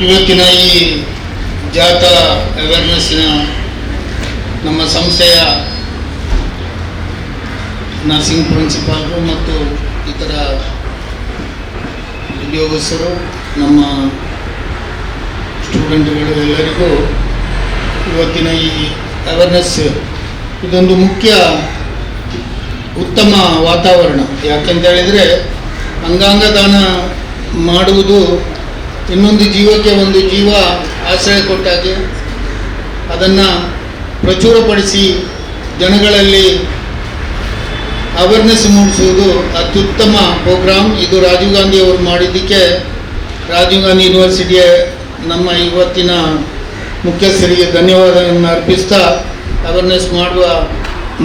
ಇವತ್ತಿನ ಈ ಜಾಥಾ ಅವೇರ್ನೆಸ್ಸಿನ ನಮ್ಮ ಸಂಸ್ಥೆಯ ನರ್ಸಿಂಗ್ ಪ್ರಿನ್ಸಿಪಾಲರು ಮತ್ತು ಇತರ ಉದ್ಯೋಗಸ್ಥರು, ನಮ್ಮ ಸ್ಟೂಡೆಂಟ್ಗಳು ಎಲ್ಲರಿಗೂ ಇವತ್ತಿನ ಈ ಅವೇರ್ನೆಸ್ ಇದೊಂದು ಮುಖ್ಯ ಉತ್ತಮ ವಾತಾವರಣ. ಯಾಕೆಂತ ಹೇಳಿದರೆ ಅಂಗಾಂಗ ದಾನ ಮಾಡುವುದು ಇನ್ನೊಂದು ಜೀವಕ್ಕೆ ಒಂದು ಜೀವ ಆಶ್ರಯ ಕೊಟ್ಟಾಗೆ ಅದನ್ನು ಪ್ರಚುರಪಡಿಸಿ ಜನಗಳಲ್ಲಿ ಅವೇರ್ನೆಸ್ ಮೂಡಿಸುವುದು ಅತ್ಯುತ್ತಮ ಪ್ರೋಗ್ರಾಮ್. ಇದು ರಾಜೀವ್ ಗಾಂಧಿ ಅವರು ಮಾಡಿದ್ದಕ್ಕೆ ರಾಜೀವ್ ಗಾಂಧಿ ಯೂನಿವರ್ಸಿಟಿಯ ನಮ್ಮ ಇವತ್ತಿನ ಮುಖ್ಯಸ್ಥರಿಗೆ ಧನ್ಯವಾದವನ್ನು ಅರ್ಪಿಸ್ತಾ, ಅವೇರ್ನೆಸ್ ಮಾಡುವ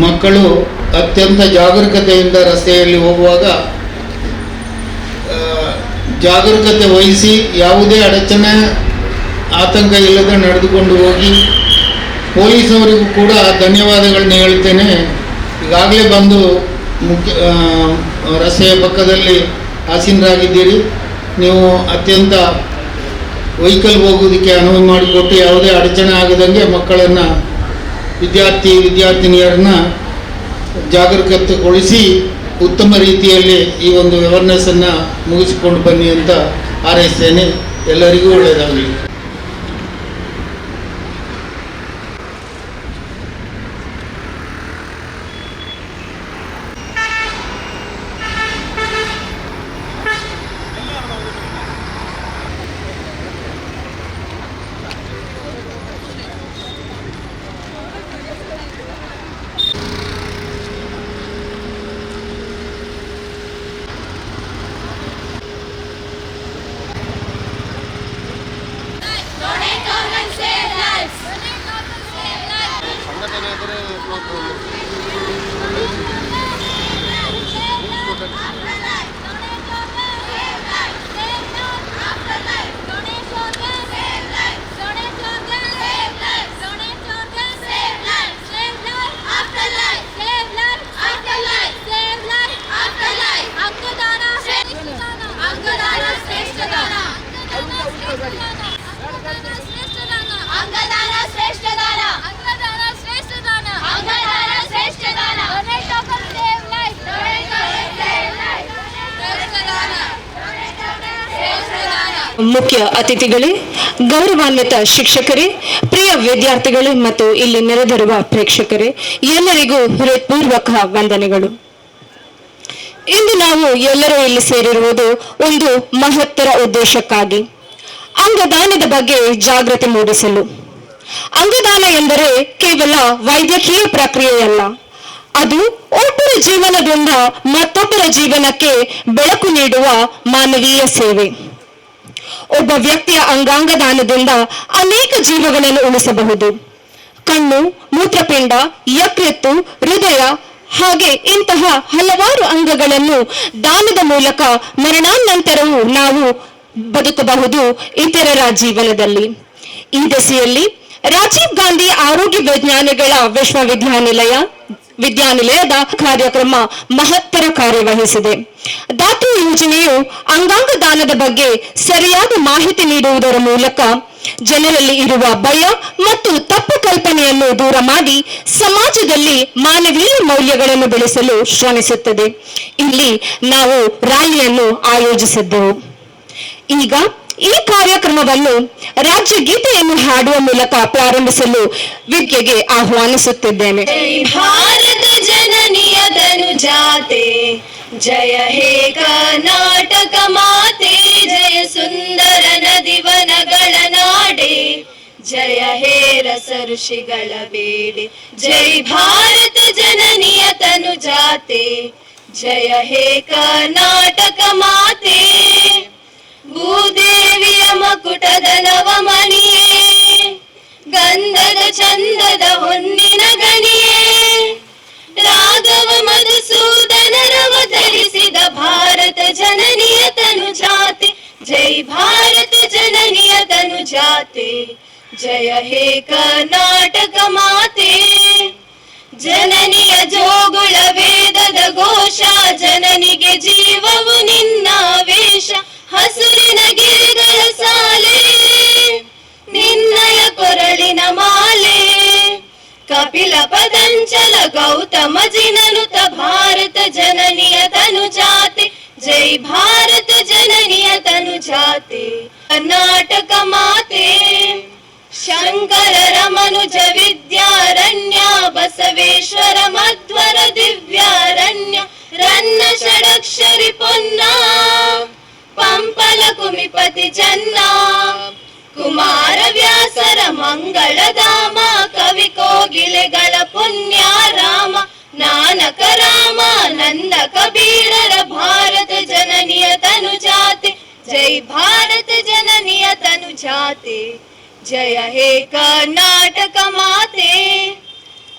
ಮಕ್ಕಳು ಅತ್ಯಂತ ಜಾಗರೂಕತೆಯಿಂದ ರಸ್ತೆಯಲ್ಲಿ ಹೋಗುವಾಗ ಜಾಗರೂಕತೆ ವಹಿಸಿ ಯಾವುದೇ ಅಡಚಣೆ ಆತಂಕ ಇಲ್ಲದೆ ನಡೆದುಕೊಂಡು ಹೋಗಿ. ಪೊಲೀಸ್ನವರಿಗೂ ಕೂಡ ಧನ್ಯವಾದಗಳನ್ನ ಹೇಳ್ತೇನೆ. ಈಗಾಗಲೇ ಬಂದು ರಸ್ತೆಯ ಪಕ್ಕದಲ್ಲಿ ಆಸೀನರಾಗಿದ್ದೀರಿ. ನೀವು ಅತ್ಯಂತ ವೆಹಿಕಲ್ ಹೋಗೋದಕ್ಕೆ ಅನುವು ಮಾಡಿಕೊಟ್ಟು ಯಾವುದೇ ಅಡಚಣೆ ಆಗದಂಗೆ ಮಕ್ಕಳನ್ನು ವಿದ್ಯಾರ್ಥಿನಿಯರನ್ನ ಜಾಗರೂಕತೆಗೊಳಿಸಿ ಉತ್ತಮ ರೀತಿಯಲ್ಲಿ ಈ ಒಂದು ಅವೇರ್ನೆಸ್ಸನ್ನು ಮುಗಿಸಿಕೊಂಡು ಬನ್ನಿ ಅಂತ ಹಾರೈಸ್ತೇನೆ. ಎಲ್ಲರಿಗೂ ಒಳ್ಳೆಯದಾಗಲಿ. ಮುಖ್ಯ ಅತಿಥಿಗಳೇ, ಗೌರವಾನ್ವಿತ ಶಿಕ್ಷಕರೇ, ಪ್ರಿಯ ವಿದ್ಯಾರ್ಥಿಗಳೇ ಮತ್ತು ಇಲ್ಲಿ ನೆರೆದಿರುವ ಪ್ರೇಕ್ಷಕರೇ, ಎಲ್ಲರಿಗೂ ಹೃತ್ಪೂರ್ವಕ ವಂದನೆಗಳು. ಇಂದು ನಾವು ಎಲ್ಲರೂ ಇಲ್ಲಿ ಸೇರಿರುವುದು ಒಂದು ಮಹತ್ತರ ಉದ್ದೇಶಕ್ಕಾಗಿ, ಅಂಗದಾನದ ಬಗ್ಗೆ ಜಾಗೃತಿ ಮೂಡಿಸಲು. ಅಂಗದಾನ ಎಂದರೆ ಕೇವಲ ವೈದ್ಯಕೀಯ ಪ್ರಕ್ರಿಯೆಯಲ್ಲ, ಅದು ಒಬ್ಬರ ಜೀವನದಿಂದ ಮತ್ತೊಬ್ಬರ ಜೀವನಕ್ಕೆ ಬೆಳಕು ನೀಡುವ ಮಾನವೀಯ ಸೇವೆ. ಒಬ್ಬ ವ್ಯಕ್ತಿಯ ಅಂಗಾಂಗ ದಾನದಿಂದ ಅನೇಕ ಜೀವಗಳನ್ನು ಉಳಿಸಬಹುದು. ಕಣ್ಣು, ಮೂತ್ರಪಿಂಡ, ಯಕೃತ್ತು, ಹೃದಯ ಹಾಗೆ ಇಂತಹ ಹಲವಾರು ಅಂಗಗಳನ್ನು ದಾನದ ಮೂಲಕ ಮರಣಾನಂತರವೂ ನಾವು ಬದುಕಬಹುದು ಇತರರ ಜೀವನದಲ್ಲಿ. ಈ ದಿಸೆಯಲ್ಲಿ ರಾಜೀವ್ ಗಾಂಧಿ ಆರೋಗ್ಯ ವಿಜ್ಞಾನಗಳ ವಿದ್ಯಾನಿಲಯದ ಕಾರ್ಯಕ್ರಮ ಮಹತ್ತರ ಕಾರ್ಯವಹಿಸಿದೆ. ದಾತೃ ಯೋಜನೆಯು ಅಂಗಾಂಗ ದಾನದ ಬಗ್ಗೆ ಸರಿಯಾದ ಮಾಹಿತಿ ನೀಡುವುದರ ಮೂಲಕ ಜನರಲ್ಲಿ ಇರುವ ಭಯ ಮತ್ತು ತಪ್ಪು ಕಲ್ಪನೆಯನ್ನು ದೂರ ಮಾಡಿ ಸಮಾಜದಲ್ಲಿ ಮಾನವೀಯ ಮೌಲ್ಯಗಳನ್ನು ಬೆಳೆಸಲು ಶ್ರಮಿಸುತ್ತದೆ. ಇಲ್ಲಿ ನಾವು ರ್ಯಾಲಿಯನ್ನು ಆಯೋಜಿಸಿದ್ದೆವು. ಈಗ ಈ ಕಾರ್ಯಕ್ರಮವನ್ನು ರಾಜ್ಯ ಗೀತೆಯನ್ನು ಹಾಡುವ ಮೂಲಕ ಪ್ರಾರಂಭಿಸಲು ವಿದ್ಯೆಗೆ ಆಹ್ವಾನಿಸುತ್ತಿದ್ದೇನೆ. ಭಾರತ ಜನನಿಯ ಧನುಜಾತೆ, ಜಯ ಹೇ ಕರ್ನಾಟಕ ಮಾತೆ, ಜಯ ಸುಂದರ ನದಿವನಗಳ ನಾಡೆ, ಜಯ ಹೇ ರಸ ಋಷಿಗಳ ಬೇಡೆ. ಜೈ ಭಾರತ ಜನನಿಯ ತನುಜಾತೆ, ಜಯ ಹೇ ಕರ್ನಾಟಕ ಮಾತೆ, ಭೂದೇವಿಯ ಮಕುಟದ ನವಮಣಿಯೇ, ಗಂಧದ ಚಂದದ ಹೊನ್ನಿನ ಗಣಿಯೇ, ರಾಘವ ಮಧುಸೂದನರವತರಿಸಿದ ಭಾರತ ಜನನಿಯ ತನುಜಾತೆ, ಜೈ ಭಾರತ ಜನನಿಯ ತನುಜಾತೆ, ಜಯ ಹೇ ಕರ್ನಾಟಕ ಮಾತೆ. ಜನನಿಯ ಜೋಗುಳ ವೇದದ ಘೋಷ, ಜನನಿಗೆ ಜೀವವು ನಿನ್ನ ವೇಷ, ಹಸುರಿನ ಗಿರಿಗಳ ಸಾಲೆ, पदंचल गौतम जिननुत भारत जननीय तनु जाते जय भारत जननीय तनु जाते कर्नाटक माते शंकर रमनुज विद्यारण्य बसवेश्वर मध्वर दिव्यारण्य रन्न षडक्षरि पुन्ना पंपल कुमिपति जन्ना कुमार व्यासर मंगल धाम कवि कोगिಲೆಗಳ पुण्य राम नानक राम नंद कबीरर भारत जननीय तनु जाते जय भारत जननीय तनु जाते जय हे कर्नाटक माते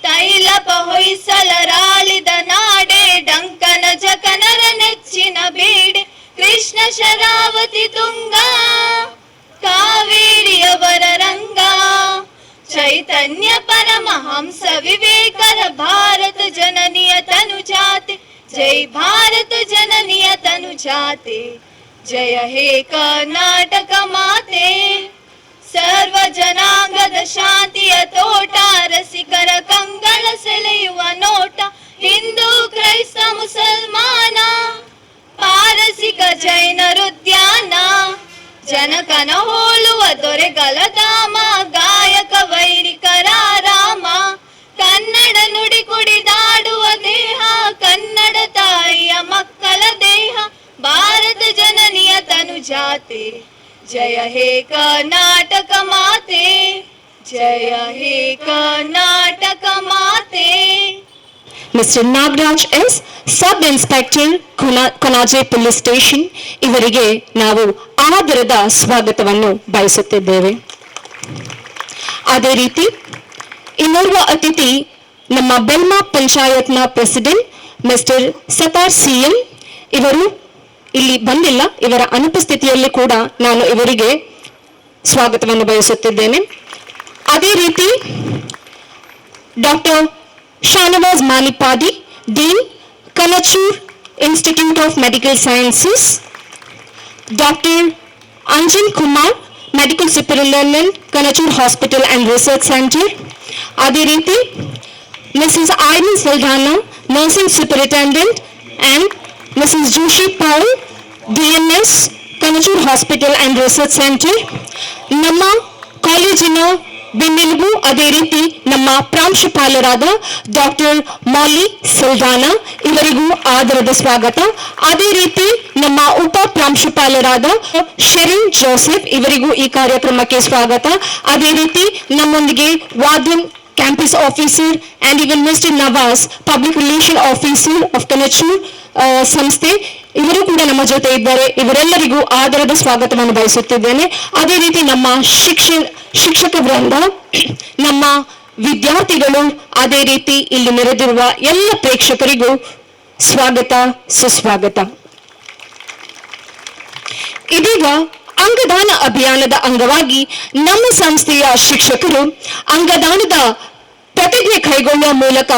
ತೈಲಪ ಹೊಯ್ಸಲರಾಳಿದ ನಾಡೆ ಡಂಕನ ಜಕನರ ನೆಚ್ಚಿನ ಬೇಡೆ ಕೃಷ್ಣ ಶರಾವತಿ ತುಂಗ ಕಾವೇರಿಯವರ ರಂಗ ಚೈತನ್ಯ ಪರಮಹಂಸ ವಿವೇಕರ ಭಾರತ ಜನನಿಯ ತನು ಜಾತೆ ಜೈ ಭಾರತ ಜನನಿಯ ತನು ಜಾತೆ ಜಯ ಹೇ ಕರ್ನಾಟಕ ಮಾತೆ ಸರ್ವ ಜನಾಂಗದ ಶಾಂತಿಯ ತೋಟ ರಸಿಕರ ಕಂಗಳ ಸೆಳೆಯುವ ನೋಟ ಹಿಂದೂ ಕ್ರೈಸ್ತ ಮುಸಲ್ಮಾನ ಪಾರಸಿಕ ಜೈನರುದ್ಯಾನ ಜನಕನ ಹೋಲುವ ದೊರೆಗಳ ಧಾಮ ಗಾಯಕ ವೈರಿಕರ ರಾಮ ಕನ್ನಡ ನುಡಿ ಕುಡಿದಾಡುವ ದೇಹ ಕನ್ನಡ ತಾಯಿಯ ಮಕ್ಕಳ ದೇಹ ಭಾರತ ಜನನಿಯ ತನು ಜಾತೆ जय हे कर्नाटक माते जय हे कर्नाटक माते mister Nagaraj S sub inspector Konaje police station ಇವರಿಗೆ ನಾವು ಆದರದ ಸ್ವಾಗತವನ್ನು ಬಯಸುತ್ತಿದ್ದೇವೆ. ಅದೇ ರೀತಿ ಇನ್ನೋರ್ವ ಅತಿಥಿ ನಮ್ಮ ಬೆಲ್ಮಾ ಪಂಚಾಯತ್ನ ಪ್ರೆಸಿಡೆಂಟ್ ಮಿಸ್ಟರ್ ಸತಾರ್ ಸಿಎಂ ಇವರು ಇಲ್ಲಿ ಬಂದಿಲ್ಲ. ಇವರ ಅನುಪಸ್ಥಿತಿಯಲ್ಲಿ ಕೂಡ ನಾನು ಇವರಿಗೆ ಸ್ವಾಗತವನ್ನು ಬಯಸುತ್ತಿದ್ದೇನೆ. ಅದೇ ರೀತಿ doctor Shahnawaz Manipadi, dean, Kanachur institute of medical sciences, doctor Anjan Kumar, medical superintendent, Kanachur hospital and research centre. ಅದೇ ರೀತಿ Mrs Irene Saldanha, nursing superintendent, and Mrs. Joshi Paul, DMS, Kanachur Hospital and Research Center. ನಮ್ಮ ಕಾಲೇಜಿನ ಬೆನ್ನೆಲುಬು ಅದೇ ರೀತಿ ನಮ್ಮ ಪ್ರಾಂಶುಪಾಲರಾದ ಡಾಕ್ಟರ್ ಮಾಲಿ ಸಲ್ಡಾನಾ ಇವರಿಗೂ ಆದರದ ಸ್ವಾಗತ. ಅದೇ ರೀತಿ ನಮ್ಮ ಉಪ ಪ್ರಾಂಶುಪಾಲರಾದ ಶೆರಿನ್ ಜೋಸೆಫ್ ಇವರಿಗೂ ಈ ಕಾರ್ಯಕ್ರಮಕ್ಕೆ ಸ್ವಾಗತ. ಅದೇ ರೀತಿ ನಮ್ಮೊಂದಿಗೆ ವಾದ್ಯನ್ campus officer and even Mr. Nawaz, public relation officer of Kanachur ಸಂಸ್ಥೆ ಇವರು ಕೂಡ ನಮ್ಮ ಜೊತೆ ಇದ್ದಾರೆ. ಇವರೆಲ್ಲರಿಗೂ ಆದರದ ಸ್ವಾಗತವನ್ನು ಬಯಸುತ್ತಿದ್ದೇನೆ. ಅದೇ ರೀತಿ ನಮ್ಮ ಶಿಕ್ಷಕ ವೃಂದ, ನಮ್ಮ ವಿದ್ಯಾರ್ಥಿಗಳು, ಅದೇ ರೀತಿ ಇಲ್ಲಿ ನೆರೆದಿರುವ ಎಲ್ಲ ಪ್ರೇಕ್ಷಕರಿಗೂ ಸ್ವಾಗತ ಸುಸ್ವಾಗತ. ಇದೀಗ ಅಂಗದಾನ ಅಭಿಯಾನದ ಅಂಗವಾಗಿ ನಮ್ಮ ಸಂಸ್ಥೆಯ ಶಿಕ್ಷಕರು ಅಂಗದಾನದ ಪ್ರತಿಜ್ಞೆ ಕೈಗೊಳ್ಳುವ ಮೂಲಕ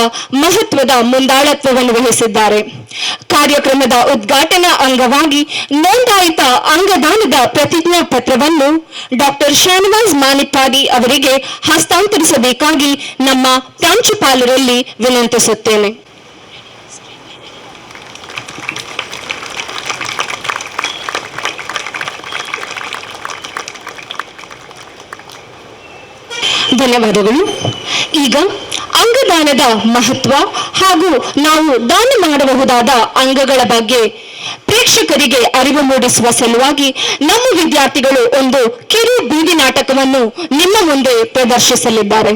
ಮಹತ್ವದ ಮುಂದಾಳತ್ವವನ್ನು ವಹಿಸಿದ್ದಾರೆ. ಕಾರ್ಯಕ್ರಮದ ಉದ್ಘಾಟನಾ ಅಂಗವಾಗಿ ನೋಂದಾಯಿತ ಅಂಗದಾನದ ಪ್ರತಿಜ್ಞಾ ಪತ್ರವನ್ನು ಡಾಕ್ಟರ್ ಶಾನವಾಜ್ ಮಾನಿಪಾಡಿ ಅವರಿಗೆ ಹಸ್ತಾಂತರಿಸಬೇಕಾಗಿ ನಮ್ಮ ಪ್ರಾಂಶುಪಾಲರಲ್ಲಿ ವಿನಂತಿಸುತ್ತೇನೆ. ಧನ್ಯವಾದಗಳು. ಈಗ ಅಂಗದಾನದ ಮಹತ್ವ ಹಾಗೂ ನಾವು ದಾನ ಮಾಡಬಹುದಾದ ಅಂಗಗಳ ಬಗ್ಗೆ ಪ್ರೇಕ್ಷಕರಿಗೆ ಅರಿವು ಮೂಡಿಸುವ ಸಲುವಾಗಿ ನಮ್ಮ ವಿದ್ಯಾರ್ಥಿಗಳು ಒಂದು ಕಿರು ಬೀದಿ ನಾಟಕವನ್ನು ನಿಮ್ಮ ಮುಂದೆ ಪ್ರದರ್ಶಿಸಲಿದ್ದಾರೆ.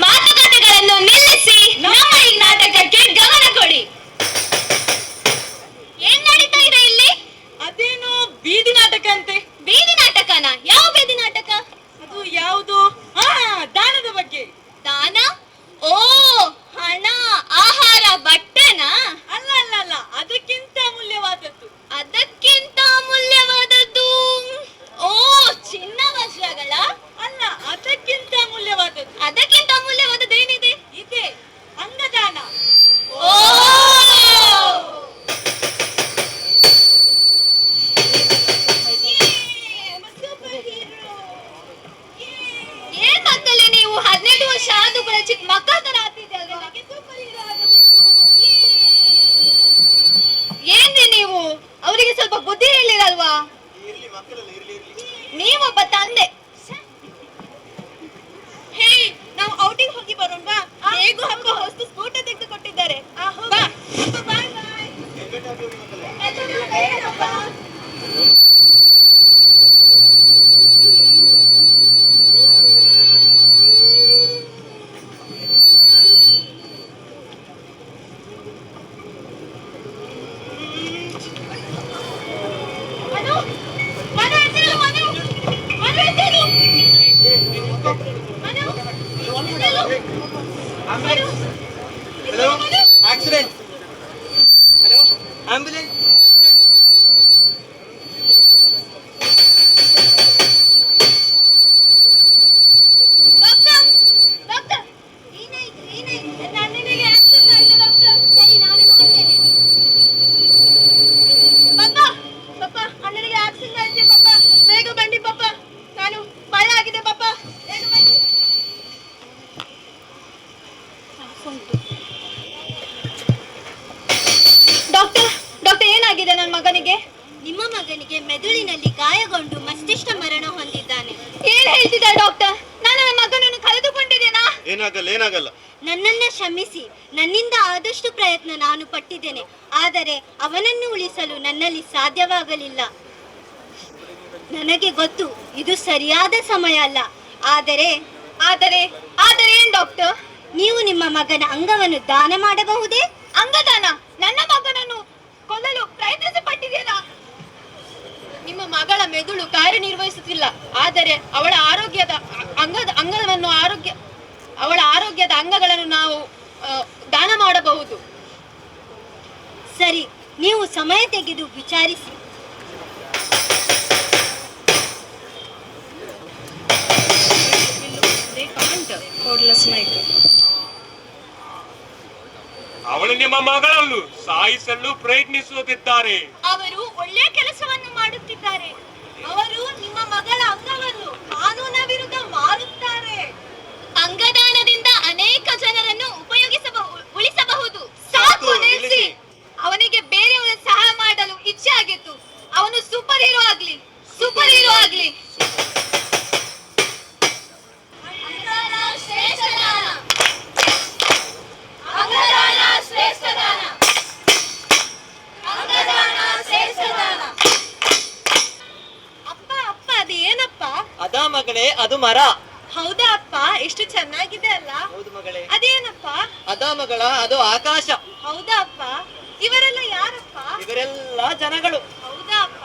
ಮಾತುಕತೆಗಳನ್ನು ನಿಲ್ಲಿಸಿ ನಮ್ಮ ಈ ನಾಟಕಕ್ಕೆ ಗಮನ ಕೊಡಿ. ಏನ್ ನಡೀತಾ ಇದೆ ಇಲ್ಲಿ? ಅದೇನೋ ಬೀದಿ ನಾಟಕ ಅಂತೆ. ಬೀದಿ ನಾಟಕನ? ಯಾವ ಬೀದಿ ನಾಟಕ? ಅದು ಯಾವುದು? ದಾನದ ಬಗ್ಗೆ. ದಾನ? ಓ, ಹಣ, ಆಹಾರ, ಬಟ್ಟೆನಾ? ಅಲ್ಲ ಅಲ್ಲ ಅಲ್ಲ, ಅದಕ್ಕಿಂತ ಅಮೂಲ್ಯವಾದದ್ದು. ಅದಕ್ಕಿಂತ ಅಮೂಲ್ಯವಾದದ್ದು? ಓ, ಚಿನ್ನ ವಜ್ರಗಳ? ಅಲ್ಲ, ಅದಕ್ಕಿಂತ ಅಮೂಲ್ಯವಾದದ್ದು. ಅದಕ್ಕಿಂತ ಅಮೂಲ್ಯವಾದದ್ದು ಏನಿದೆ? ಇದೆ, ಅಂಗದಾನ. ಓ, ಶಾದು ಕೂಡ ಚಿಕ್ಕ ಮಕ್ಕಳ ತರ ಆಗ್ತಿದೆ ಅಲ್ವಾ? ಏನ್ರಿ ನೀವು ಅವರಿಗೆ ಸ್ವಲ್ಪ ಬುದ್ಧಿ ಹೇಳಿರಲ್ವಾ? ನೀವೊಬ್ಬ ತಂದೆ. ಹೇ, ನಾವು ಔಟಿಂಗ್ ಹೋಗಿ ಬರೋಣವಾ? ಹೇಗೂ ಹಬ್ಬ ಹೊಸ್ತು ಸ್ಕೂಟರ್ ತೆಗೆದು ಕೊಟ್ಟಿದ್ದಾರೆ. ಬಾ. ಬಾಯ್ ಬಾಯ್. ಮನು, ಮನು ಎದ್ದೇಳು, ಮನು, ಮನು ಎದ್ದೇಳು. ಮನು, ಎದ್ದೇಳು. Manu, Hello? Manu. Accident. Hello? Ambulance. Doctor, doctor, ಏನಾಯ್ತು ಏನಾಯ್ತು? ನನ್ನ ಅಣ್ಣನಿಗೆ ಆಕ್ಸಿಡೆಂಟ್ ಆಯ್ತು ಡಾಕ್ಟರ್. ಸರಿ, ನಾನು ನೋಡ್ತೇನೆ. ಪಪ್ಪ, ಪಪ್ಪ, ಅಣ್ಣನಿಗೆ ಆಕ್ಸಿಡೆಂಟ್ ಆಯ್ತು ಪಪ್ಪ. ಬೇಗ ಬನ್ನಿ ಪಪ್ಪ, ನಾನು ಭಯ ಆಗಿದೆ ಪಪ್ಪ, ಬೇಗ ಬನ್ನಿ. ಡಾಕ್ಟರ್, ಡಾಕ್ಟರ್, ಏನಾಗಿದೆ ನನ್ನ ಮಗನಿಗೆ? ನಿಮ್ಮ ಮಗನಿಗೆ ಮೆದುಳಿನಲ್ಲಿ ಗಾಯಗೊಂಡು ಮಸ್ತಿಷ್ಕ ಮರಣ ಹೊಂದಿದ್ದಾನೆ. ಏನ್ ಹೇಳ್ತಿದ್ದಾರೆ ಡಾಕ್ಟರ್? ನಾನು ನನ್ನ ಮಗನನ್ನು ಕಳೆದುಕೊಂಡಿದ್ದೇನಾ? ಏನಾಗಲ್ಲ. ನನ್ನನ್ನ ಕ್ಷಮಿಸಿ. ನನ್ನಿಂದ ಆದಷ್ಟು ಪ್ರಯತ್ನ ನಾನು ಪಟ್ಟಿದ್ದೇನೆ, ಆದರೆ ಅವನನ್ನು ಉಳಿಸಲು ನನ್ನಲ್ಲಿ ಸಾಧ್ಯವಾಗಲಿಲ್ಲ. ನನಗೆ ಗೊತ್ತು ಇದು ಸರಿಯಾದ ಸಮಯ ಅಲ್ಲ, ಆದರೆ ಆದರೆ ಆದರೆ ಏನ್ ಡಾಕ್ಟರ್? ನೀವು ನಿಮ್ಮ ಮಗನ ಅಂಗವನ್ನು ದಾನ ಮಾಡಬಹುದೇ? ಅಂಗದಾನ? ನನ್ನ ಮಗನನ್ನು ಕೊಲ್ಲಲು ಪ್ರಯತ್ನಿಸಿ ಪಟ್ಟಿದ್ದೀರಾ? ನಿಮ್ಮ ಮಗಳ ಮೆದುಳು ಕಾರ್ಯನಿರ್ವಹಿಸುತ್ತಿಲ್ಲ, ಆದರೆ ಅವಳ ಆರೋಗ್ಯದ ಅಂಗಗಳನ್ನು ನಾವು ದಾನ ಮಾಡಬಹುದು. ಸರಿ, ನೀವು ಸಮಯ ತೆಗೆದು ವಿಚಾರಿಸಿ. ಅವಳು ನಿಮ್ಮ ಮಗಳನ್ನು ಸಾಯಿಸಲು ಪ್ರಯತ್ನಿಸುತ್ತಿದ್ದಾರೆ. ಅವರು ಒಳ್ಳೆಯ ಕೆಲಸವನ್ನು ಮಾಡುತ್ತಿದ್ದಾರೆ. ಅವರು ನಿಮ್ಮ ಮಗಳ ಅಂಗವನ್ನು ಕಾನೂನ ವಿರುದ್ಧ ಮಾರುತ್ತಾರೆ. ಅಂಗದಾನದಿಂದ ಅನೇಕ ಜನರನ್ನು ಉಳಿಸಬಹುದು. ಸಾಕು ನಿಲ್ಲಿಸಿ. ಅವನಿಗೆ ಬೇರೆಯವರ ಸಹಾಯ ಮಾಡಲು ಇಚ್ಛೆ ಆಗಿತ್ತು. ಅವನು ಸೂಪರ್ ಹೀರೋ ಆಗ್ಲಿ. ಅಪ್ಪ, ಅಪ್ಪ, ಅದೇನಪ್ಪ? ಅದಾ ಮಗಳೇ, ಅದು ಮರ. ಹೌದಾ ಅಪ್ಪ? ಎಷ್ಟು ಚೆನ್ನಾಗಿದೆ ಅಲ್ಲ? ಹೌದು ಮಗಳೇ. ಅದೇನಪ್ಪ? ಅದಾ ಮಗಳ, ಅದು ಆಕಾಶ. ಹೌದಾ ಅಪ್ಪ? ಇವರೆಲ್ಲ ಯಾರಪ್ಪ? ಇವರೆಲ್ಲ ಜನಗಳು. ಹೌದಾ ಅಪ್ಪ?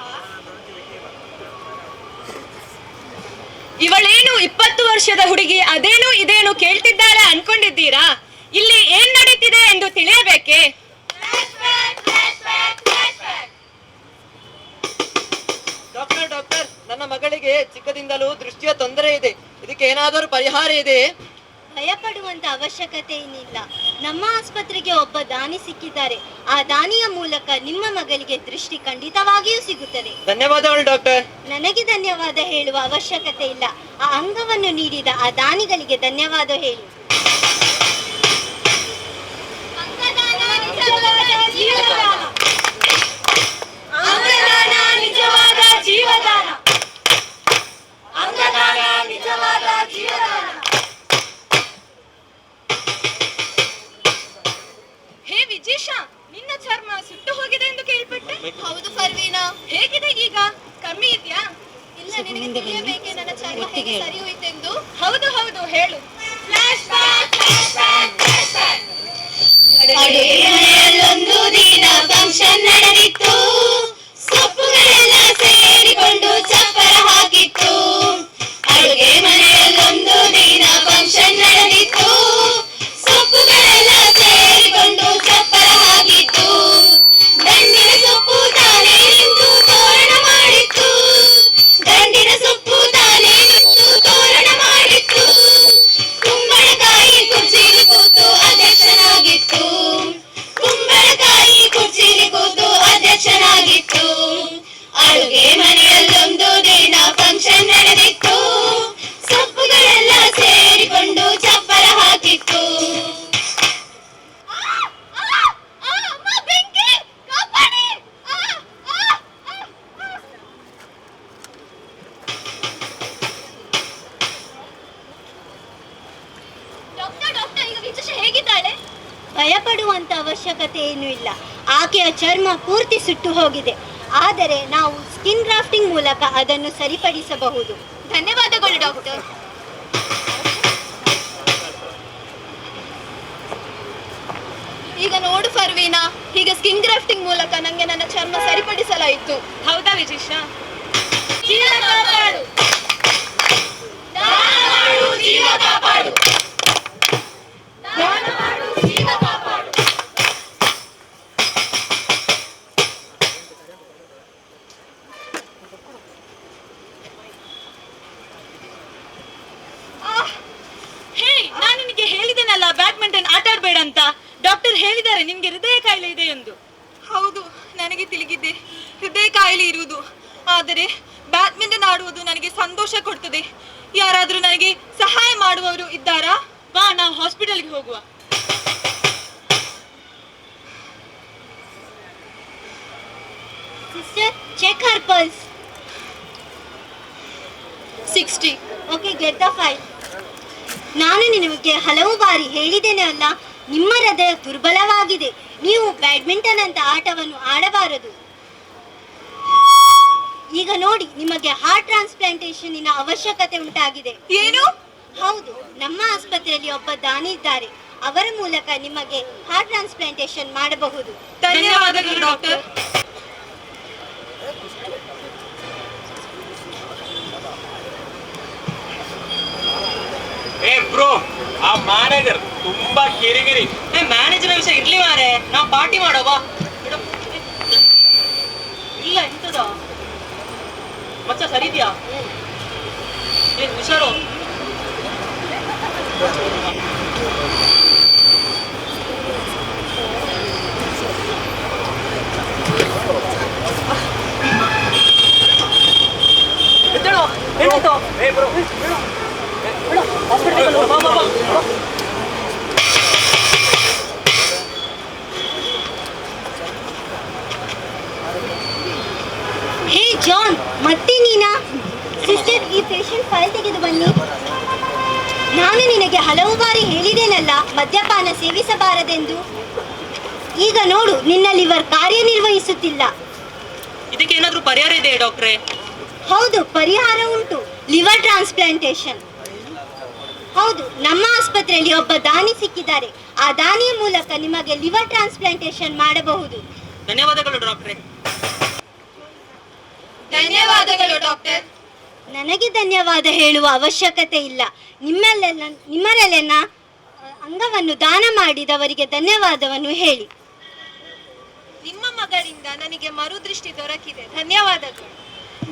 ಇವಳೇನು 20 ವರ್ಷದ ಹುಡುಗಿ ಅದೇನು ಇದೇನು ಕೇಳ್ತಿದ್ದಾರೆ ಅನ್ಕೊಂಡಿದ್ದೀರಾ? ಇಲ್ಲಿ ಏನ್ ನಡೀತಿದೆ ಎಂದು ತಿಳಿಯಬೇಕೆ? ಡಾಕ್ಟರ್, ನನ್ನ ಮಗಳಿಗೆ ಚಿಕ್ಕದಿಂದಲೂ ದೃಷ್ಟಿಯ ತೊಂದರೆ ಇದೆ. ಇದಕ್ಕೆ ಏನಾದರೂ ಪರಿಹಾರ ಇದೆ? ಭಯಪಡುವಂತ ಅವಶ್ಯಕತೆ ಏನಿಲ್ಲ. ನಮ್ಮ ಆಸ್ಪತ್ರೆಗೆ ಒಬ್ಬ ದಾನಿ ಸಿಕ್ಕಿದ್ದಾರೆ. ಆ ದಾನಿಯ ಮೂಲಕ ನಿಮ್ಮ ಮಗಳಿಗೆ ದೃಷ್ಟಿ ಖಂಡಿತವಾಗಿಯೂ ಸಿಗುತ್ತದೆ. ಧನ್ಯವಾದಗಳು ಡಾಕ್ಟರ್. ನನಗೆ ಧನ್ಯವಾದ ಹೇಳುವ ಅವಶ್ಯಕತೆ ಇಲ್ಲ. ಆ ಅಂಗವನ್ನು ನೀಡಿದ ಆ ದಾನಿಗಳಿಗೆ ಧನ್ಯವಾದ ಹೇಳಿ. ಅಂಗದಾನ ನಿಜವಾದ ಜೀವದಾನ. ಅಂಗದಾನ ನಿಜವಾದ ಜೀವದಾನ. ಅಂಗದಾನ ನಿಜವಾದ ಜೀವದಾನ. ಹೇ ವಿಜೇಶ, ನಿನ್ನ ಚರ್ಮ ಸುಟ್ಟು ಹೋಗಿದೆ ಎಂದು ಕೇಳ್ಪಟ್ಟೆ. ಹೌದು ಪರ್ವೀನಾ, ಹೇಗಿದೆ ಈಗ? ಕಮ್ಮಿ ಇದೆಯಾ? ಇಲ್ಲ, ನಿನಗೆ ತಿಳಿಯಬೇಕೆ ನನ್ನ ಚರ್ಮ ಹೇಗೆ ಸರಿ ಹೋಯ್ತೆಂದು? ಹೌದು ಹೌದು, ಹೇಳು. ಅಡುಗೆ ಮನೆಯಲ್ಲೊಂದು ದಿನ ಫಂಕ್ಷನ್ ನಡೆದಿತ್ತು. ಸೊಪ್ಪುಗಳೆಲ್ಲ ಸೇರಿಕೊಂಡು ಚಪ್ಪರ ಹಾಕಿತ್ತು. ಅಡುಗೆ ಮನೆಯಲ್ಲೊಂದು ದಿನ ಫಂಕ್ಷನ್ ನಡೆದಿತ್ತು. ಸೊಪ್ಪುಗಳೆಲ್ಲ ಸೇರಿಕೊಂಡು ಚಪ್ಪರ ಹಾಕಿತ್ತು. ದಂಡಿನ ಸೊಪ್ಪು ತಾನೇ ನಿಂತು ತೋರಣ ಮಾಡಿತ್ತು. ದಂಡಿನ ಸೊಪ್ಪು ತಾನೇ ನಿಂತು ತೋರಣ ಮಾಡಿತ್ತು. ಕುಂಬಳಕಾಯಿ ಕುರ್ಚಿಲಿ ಕೂತು ಅಧ್ಯಕ್ಷನಾಗಿತ್ತು. ಡಾಕ್ಟರ್ ಈಗ ವಿಚುಷ ಹೇಗಿದ್ದಾಳೆ? ಭಯಪಡುವಂತ ಅವಶ್ಯಕತೆ ಏನೂ ಇಲ್ಲ. ಆಕೆಯ ಚರ್ಮ ಪೂರ್ತಿ ಸುಟ್ಟು ಹೋಗಿದೆ, ಆದರೆ ನಾವು ಸ್ಕಿನ್ ಗ್ರಾಫ್ಟಿಂಗ್ ಮೂಲಕ ಅದನ್ನು ಸರಿಪಡಿಸಬಹುದು. ಧನ್ಯವಾದಗಳು ಡಾಕ್ಟರ್. ಈಗ ನೋಡು ಫರ್ವೀನಾ, ಈಗ ಸ್ಕಿನ್ ಗ್ರಾಫ್ಟಿಂಗ್ ಮೂಲಕ ನಂಗೆ ನನ್ನ ಚರ್ಮ ಸರಿಪಡಿಸಲಾಯಿತು. ಹೌದಾ ವಿಜಿಷ? ಜೀವ ಕಾಪಾಡು. ದಾನ ಮಾಡು, ಜೀವ ಕಾಪಾಡು. ದಾನ ಮಾಡು, ಜೀವ ಕಾಪಾಡು. ಹೇ, ನಾನು ನಿನಗೆ ಹೇಳಿದೆನಲ್ಲ ಬ್ಯಾಡ್ಮಿಂಟನ್ ಆಟ ಆಡ್ಬೇಡ ಅಂತ. ಡಾಕ್ಟರ್ ಹೇಳಿದ್ದಾರೆ ನಿನ್ಗೆ ಹೃದಯ ಕಾಯಿಲೆ ಇದೆ ಎಂದು. ಹೌದು, ನನಗೆ ತಿಳಿದಿದೆ ಹೃದಯ ಕಾಯಿಲೆ ಇರುವುದು. ಆದರೆ ಬ್ಯಾಡ್ಮಿಂಟನ್ ಆಡುವುದು ನನಗೆ ಸಂತೋಷ ಕೊಡ್ತದೆ. ಯಾರಾದರೂ ನನಗೆ ಸಹಾಯ ಮಾಡುವವರು ಇದ್ದಾರಾ? ಬಾ, ನಾವು ಹಾಸ್ಪಿಟಲ್ಗೆ ಹೋಗುವ. Sister, check her pulse. 60. Okay, get the file. ನಾನು ನಿಮಗೆ ಹಲವು ಬಾರಿ ಹೇಳಿದ್ದೇನೆ ಅಲ್ಲ, ನಿಮ್ಮ ಹೃದಯ ದುರ್ಬಲವಾಗಿದೆ, ನೀವು ಬ್ಯಾಡ್ಮಿಂಟನ್ ಅಂತ ಆಟವನ್ನು ಆಡಬಾರದು. ಈಗ ನೋಡಿ, ನಿಮಗೆ ಹಾರ್ಟ್ ಟ್ರಾನ್ಸ್ಪ್ಲಾಂಟೇಶನ್ ಅವಶ್ಯಕತೆ ಉಂಟಾಗಿದೆ. ಏನು? ಹೌದು, ನಮ್ಮ ಆಸ್ಪತ್ರೆಯಲ್ಲಿ ಒಬ್ಬ ದಾನಿ ಇದ್ದಾರೆ, ಅವರ ಮೂಲಕ ನಿಮಗೆ ಹಾರ್ಟ್ ಟ್ರಾನ್ಸ್ಪ್ಲಾಂಟೇಶನ್ ಮಾಡಬಹುದು. ಧನ್ಯವಾದಗಳು ಡಾಕ್ಟರ್. ಬ್ರೋ, ಆ ಮ್ಯಾನೇಜರ್ ತುಂಬಾ ಕಿರಿಕಿರಿ. ಮ್ಯಾನೇಜರ್ ವಿಷಯ ಇರ್ಲಿ ಮಾರೆ, ನಾವು ಪಾರ್ಟಿ ಮಾಡೋವ. ಇಲ್ಲ ಎಂತದ ಮಚ್ಚ ಸರಿ ಇದೆಯಾ? ಏನ್ ಹುಷಾರು? ಹೇ ಜಾನ್, ಮತ್ತೆ ನೀನಾ? ಸಿಸ್ಟರ್, ಈ ಪೇಷಂಟ್ ಫೈಲ್ ತೆಗೆದು ಬನ್ನಿ. ನಾನು ನಿನಗೆ ಹಲವು ಬಾರಿ ಹೇಳಿದ್ದೇನಲ್ಲ, ಮದ್ಯಪಾನ ಸೇವಿಸಬಾರದೆಂದು. ಈಗ ನೋಡು, ನಿನ್ನ ಲಿವರ್ ಕಾರ್ಯನಿರ್ವಹಿಸುತ್ತಿಲ್ಲ. ಇದಕ್ಕೆ ಏನಾದ್ರೂ ಪರಿಹಾರ ಇದೆ ಡಾಕ್ಟ್ರೇ? ಹೌದು, ಪರಿಹಾರ ಉಂಟು, ಲಿವರ್ ಟ್ರಾನ್ಸ್ಪ್ಲಾಂಟೇಶನ್. ಹೌದು, ನಮ್ಮ ಆಸ್ಪತ್ರೆಯಲ್ಲಿ ಒಬ್ಬ ದಾನಿ ಸಿಕ್ಕಿದ್ದಾರೆ. ಆ ದಾನಿಯ ಮೂಲಕ ನಿಮಗೆ ಲಿವರ್ ಟ್ರಾನ್ಸ್ಪ್ಲಾಂಟೇಶನ್ ಮಾಡಬಹುದು. ಧನ್ಯವಾದಗಳು ಡಾಕ್ಟ್ರೇ. ಧನ್ಯವಾದಗಳು ಡಾಕ್ಟರ್. ನನಗೆ ಧನ್ಯವಾದ ಹೇಳುವ ಅವಶ್ಯಕತೆ ಇಲ್ಲ. ನಿಮ್ಮಲ್ಲೆಲ್ಲ ಅಂಗವನ್ನು ದಾನ ಮಾಡಿದವರಿಗೆ ಧನ್ಯವಾದವನ್ನು ಹೇಳಿ. ನಿಮ್ಮ ಮಗಳಿಂದ ನನಗೆ ಮರುದೃಷ್ಟಿ ದೊರಕಿದೆ, ಧನ್ಯವಾದಗಳು.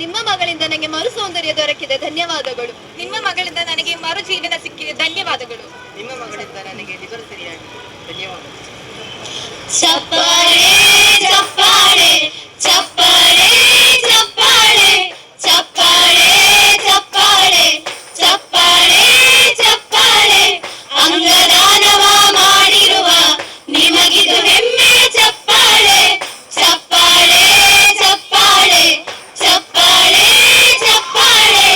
ನಿಮ್ಮ ಮಗಳಿಂದ ನನಗೆ ಮರು ಸೌಂದರ್ಯ ದೊರಕಿದೆ, ಧನ್ಯವಾದಗಳು. ನಿಮ್ಮ ಮಗಳಿಂದ ನನಗೆ ಮರು ಜೀವನ ಸಿಕ್ಕಿದೆ, ಧನ್ಯವಾದಗಳು. ನಿಮ್ಮ ಮಗಳಿಂದ ನನಗೆ ಲಿವರ್ ಸರಿಯಾಗಿದೆ, ಧನ್ಯವಾದ. ಚಪ್ಪಾಳೆ ಚಪ್ಪಾಳೆ ಚಪ್ಪಾಳೆ ಚಪ್ಪಾಳೆ ಚಪ್ಪಾಳೆ ಚಪ್ಪಾಳೆ ಚಪ್ಪಾಳೆ ಚಪ್ಪಾಳೆ ಅಂಗದಾನವ ಮಾಡಿರುವ ನಿಮಗಿದು ಹೆಮ್ಮೆ. ಚಪ್ಪಾಳೆ ಚಪ್ಪಾಳೆ ಚಪ್ಪಾಳೆ ಚಪ್ಪಾಳೆ ಚಪ್ಪಾಳೆ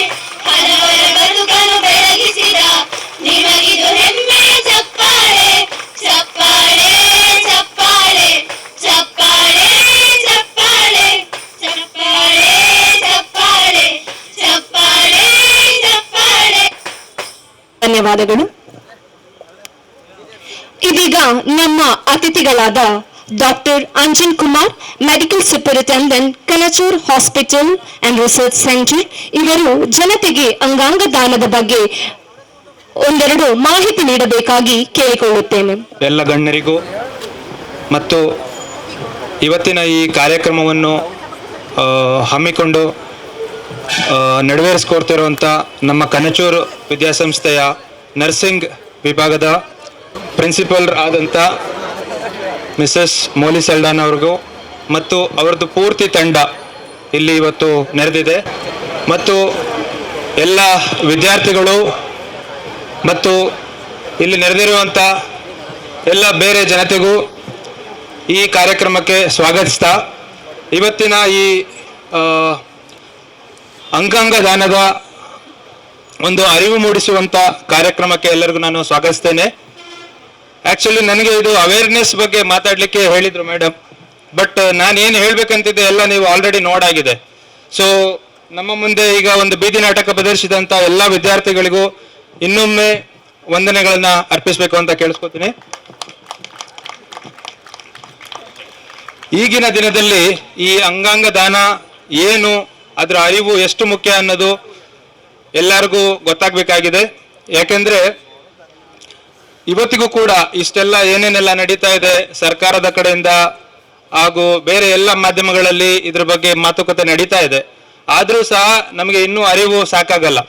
ಹಲವರ ಬದುಕನ್ನು ಬೆಳಗಿಸಿದ ನಿಮಗಿದು ಹೆಮ್ಮೆ. ಚಪ್ಪಾಳೆ ಚಪ್ಪಾಳೆ ಚಪ್ಪಾಳೆ ಚಪ್ಪಾಳೆ ಚಪ್ಪಾಳೆ ಚಪ್ಪಾಳೆ ಚಪ್ಪಾಳೆ ಚಪ್ಪಾಳೆ ಚಪ್ಪಾಳೆ. ಧನ್ಯವಾದಗಳು. ಇದೀಗ ನಮ್ಮ ಅತಿಥಿಗಳಾದ doctor Anjan Kumar, medical superintendent, Kanachur hospital and research centre, ಇವರು ಜನತೆಗೆ ಅಂಗಾಂಗ ದಾನದ ಬಗ್ಗೆ ಒಂದೆರಡು ಮಾಹಿತಿ ನೀಡಬೇಕಾಗಿ ಕೇಳಿಕೊಳ್ಳುತ್ತೇನೆ. ಎಲ್ಲ ಗಣ್ಯರಿಗೂ ಮತ್ತು ಇವತ್ತಿನ ಈ ಕಾರ್ಯಕ್ರಮವನ್ನು ಹಮ್ಮಿಕೊಂಡು ನೆರವೇರಿಸ್ಕೊಡ್ತಿರುವಂಥ ನಮ್ಮ ಕನಚೂರು ವಿದ್ಯಾಸಂಸ್ಥೆಯ ನರ್ಸಿಂಗ್ ವಿಭಾಗದ ಪ್ರಿನ್ಸಿಪಲ್ ಆದಂಥ ಮಿಸಸ್ ಮೋಲಿ ಸೆಲ್ಡಾನ್ ಅವ್ರಿಗೂ ಮತ್ತು ಅವರದ್ದು ಪೂರ್ತಿ ತಂಡ ಇಲ್ಲಿ ಇವತ್ತು ನೆರೆದಿದೆ. ಮತ್ತು ಎಲ್ಲ ವಿದ್ಯಾರ್ಥಿಗಳು ಮತ್ತು ಇಲ್ಲಿ ನೆರೆದಿರುವಂಥ ಎಲ್ಲ ಬೇರೆ ಜನತೆಗೂ ಈ ಕಾರ್ಯಕ್ರಮಕ್ಕೆ ಸ್ವಾಗತಿಸ್ತಾ, ಇವತ್ತಿನ ಈ ಅಂಗಾಂಗ ದಾನದ ಒಂದು ಅರಿವು ಮೂಡಿಸುವಂತ ಕಾರ್ಯಕ್ರಮಕ್ಕೆ ಎಲ್ಲರಿಗೂ ನಾನು ಸ್ವಾಗತಿಸ್ತೇನೆ. ಆಕ್ಚುಲಿ ನನಗೆ ಇದು ಅವೇರ್ನೆಸ್ ಬಗ್ಗೆ ಮಾತಾಡ್ಲಿಕ್ಕೆ ಹೇಳಿದ್ರು ಮೇಡಮ್, ಬಟ್ ನಾನು ಏನು ಹೇಳ್ಬೇಕಂತಿದ್ದೆ ಎಲ್ಲ ನೀವು ಆಲ್ರೆಡಿ ನೋಡಾಗಿದೆ. ಸೊ ನಮ್ಮ ಮುಂದೆ ಈಗ ಒಂದು ಬೀದಿ ನಾಟಕ ಪ್ರದರ್ಶಿಸಿದಂತ ಎಲ್ಲ ವಿದ್ಯಾರ್ಥಿಗಳಿಗೂ ಇನ್ನೊಮ್ಮೆ ವಂದನೆಗಳನ್ನ ಅರ್ಪಿಸಬೇಕು ಅಂತ ಕೇಳಿಸ್ಕೊತೀನಿ. ಈಗಿನ ದಿನದಲ್ಲಿ ಈ ಅಂಗಾಂಗ ದಾನ ಏನು, ಅದರ ಅರಿವು ಎಷ್ಟು ಮುಖ್ಯ ಅನ್ನೋದು ಎಲ್ಲರಿಗೂ ಗೊತ್ತಾಗಬೇಕಾಗಿದೆ. ಯಾಕೆಂದ್ರೆ ಇವತ್ತಿಗೂ ಕೂಡ ಇಷ್ಟೆಲ್ಲ ಏನೇನೆಲ್ಲ ನಡೀತಾ ಇದೆ ಸರ್ಕಾರದ ಕಡೆಯಿಂದ ಹಾಗೂ ಬೇರೆ ಎಲ್ಲ ಮಾಧ್ಯಮಗಳಲ್ಲಿ ಇದ್ರ ಬಗ್ಗೆ ಮಾತುಕತೆ ನಡೀತಾ ಇದೆ, ಆದರೂ ಸಹ ನಮಗೆ ಇನ್ನೂ ಅರಿವು ಸಾಕಾಗಲ್ಲ.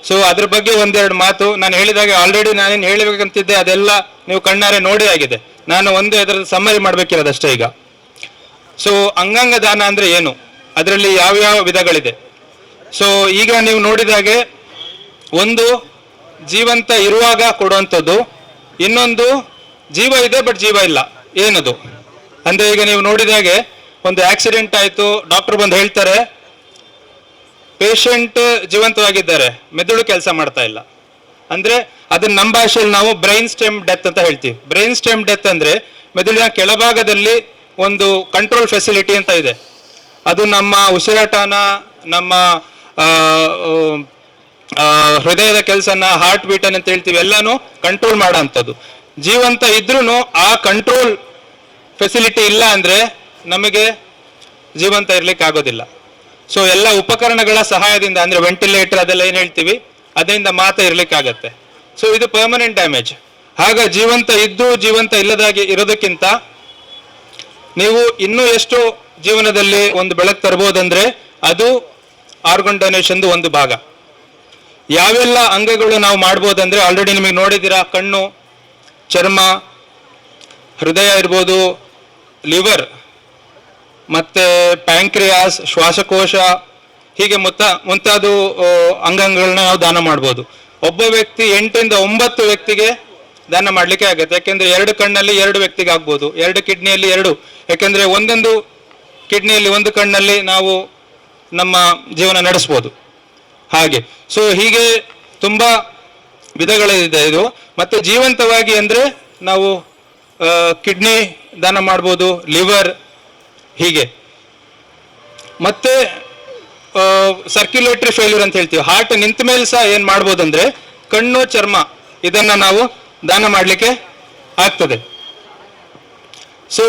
ಸೊ ಅದ್ರ ಬಗ್ಗೆ ಒಂದೆರಡು ಮಾತು ನಾನು ಹೇಳಿದಾಗ ಆಲ್ರೆಡಿ ನಾನೇನು ಹೇಳಬೇಕಂತಿದ್ದೆ ಅದೆಲ್ಲ ನೀವು ಕಣ್ಣಾರೆ ನೋಡಿ ಆಗಿದೆ. ನಾನು ಅದರ ಸಮ್ಮರಿ ಮಾಡಬೇಕಿರೋದಷ್ಟೇ ಈಗ. ಸೊ ಅಂಗಾಂಗ ದಾನ ಅಂದ್ರೆ ಏನು, ಅದರಲ್ಲಿ ಯಾವ್ಯಾವ ವಿಧಗಳಿದೆ. ಸೊ ಈಗ ನೀವು ನೋಡಿದಾಗೆ ಒಂದು ಜೀವಂತ ಇರುವಾಗ ಕೊಡುವಂಥದ್ದು, ಇನ್ನೊಂದು ಜೀವ ಇದೆ ಬಟ್ ಜೀವ ಇಲ್ಲ, ಏನದು ಅಂದ್ರೆ ಈಗ ನೀವು ನೋಡಿದಾಗೆ ಒಂದು ಆಕ್ಸಿಡೆಂಟ್ ಆಯ್ತು, ಡಾಕ್ಟರ್ ಬಂದು ಹೇಳ್ತಾರೆ ಪೇಷಂಟ್ ಜೀವಂತವಾಗಿದ್ದಾರೆ, ಮೆದುಳು ಕೆಲಸ ಮಾಡ್ತಾ ಇಲ್ಲ ಅಂದ್ರೆ ಅದನ್ನ ನಮ್ಮ ಭಾಷೆಯಲ್ಲಿ ನಾವು ಬ್ರೈನ್ ಸ್ಟೆಮ್ ಡೆತ್ ಅಂತ ಹೇಳ್ತೀವಿ. ಬ್ರೈನ್ ಸ್ಟೆಮ್ ಡೆತ್ ಅಂದ್ರೆ ಮೆದುಳಿನ ಕೆಳಭಾಗದಲ್ಲಿ ಒಂದು ಕಂಟ್ರೋಲ್ ಫೆಸಿಲಿಟಿ ಅಂತ ಇದೆ, ಅದು ನಮ್ಮ ಉಸಿರಾಟನ, ನಮ್ಮ ಹೃದಯದ ಕೆಲಸನ, ಹಾರ್ಟ್ ಬೀಟ್ ಅಂತ ಹೇಳ್ತೀವಿ, ಎಲ್ಲಾನು ಕಂಟ್ರೋಲ್ ಮಾಡೋ ಅಂಥದ್ದು. ಜೀವಂತ ಇದ್ರೂ ಆ ಕಂಟ್ರೋಲ್ ಫೆಸಿಲಿಟಿ ಇಲ್ಲ ಅಂದ್ರೆ ನಮಗೆ ಜೀವಂತ ಇರ್ಲಿಕ್ಕೆ ಆಗೋದಿಲ್ಲ. ಸೊ ಎಲ್ಲ ಉಪಕರಣಗಳ ಸಹಾಯದಿಂದ ಅಂದ್ರೆ ವೆಂಟಿಲೇಟರ್ ಅದೆಲ್ಲ ಏನ್ ಹೇಳ್ತೀವಿ ಅದರಿಂದ ಮಾತ್ರ ಇರ್ಲಿಕ್ಕಾಗತ್ತೆ. ಸೊ ಇದು ಪರ್ಮನೆಂಟ್ ಡ್ಯಾಮೇಜ್. ಆಗ ಜೀವಂತ ಇದ್ದು ಜೀವಂತ ಇಲ್ಲದಾಗಿ ಇರೋದಕ್ಕಿಂತ ನೀವು ಇನ್ನೂ ಎಷ್ಟು ಜೀವನದಲ್ಲಿ ಒಂದು ಬೆಳಕು ತರಬಹುದಂದ್ರೆ ಅದು ಆರ್ಗನ್ ಡೊನೇಷನ್ ಒಂದು ಭಾಗ. ಯಾವೆಲ್ಲ ಅಂಗಗಳು ನಾವು ಮಾಡ್ಬೋದಂದ್ರೆ ಆಲ್ರೆಡಿ ನಿಮಗೆ ನೋಡಿದ್ದೀರಾ, ಕಣ್ಣು, ಚರ್ಮ, ಹೃದಯ ಇರ್ಬೋದು, ಲಿವರ್, ಮತ್ತೆ ಪ್ಯಾಂಕ್ರಿಯಾಸ್, ಶ್ವಾಸಕೋಶ, ಹೀಗೆ ಮುಂತಾದ ಅಂಗಾಂಗಗಳನ್ನ ನಾವು ದಾನ ಮಾಡ್ಬೋದು. ಒಬ್ಬ ವ್ಯಕ್ತಿ 8 ರಿಂದ 9 ವ್ಯಕ್ತಿಗೆ ದಾನ ಮಾಡ್ಲಿಕ್ಕೆ ಆಗುತ್ತೆ. ಯಾಕೆಂದ್ರೆ 2 ಕಣ್ಣಲ್ಲಿ 2 ವ್ಯಕ್ತಿಗೆ ಆಗ್ಬೋದು, 2 ಕಿಡ್ನಿಯಲ್ಲಿ 2, ಯಾಕೆಂದ್ರೆ ಒಂದೊಂದು ಕಿಡ್ನಿಯಲ್ಲಿ ಒಂದು ಕಣ್ಣಲ್ಲಿ ನಾವು ನಮ್ಮ ಜೀವನ ನಡೆಸ್ಬೋದು ಹಾಗೆ. ಸೊ ಹೀಗೆ ತುಂಬಾ ವಿಧಗಳಿದೆ ಇದು. ಮತ್ತೆ ಜೀವಂತವಾಗಿ ಅಂದ್ರೆ ನಾವು ಕಿಡ್ನಿ ದಾನ ಮಾಡ್ಬೋದು, ಲಿವರ್, ಹೀಗೆ. ಮತ್ತೆ ಸರ್ಕ್ಯುಲೇಟರಿ ಫೇಲ್ಯೂರ್ ಅಂತ ಹೇಳ್ತೀವಿ, ಹಾರ್ಟ್ ನಿಂತ ಮೇಲೆ ಸಹ ಏನ್ ಮಾಡ್ಬೋದು ಅಂದ್ರೆ ಕಣ್ಣು, ಚರ್ಮ ಇದನ್ನ ನಾವು ದಾನ ಮಾಡ್ಲಿಕ್ಕೆ ಆಗ್ತದೆ. ಸೊ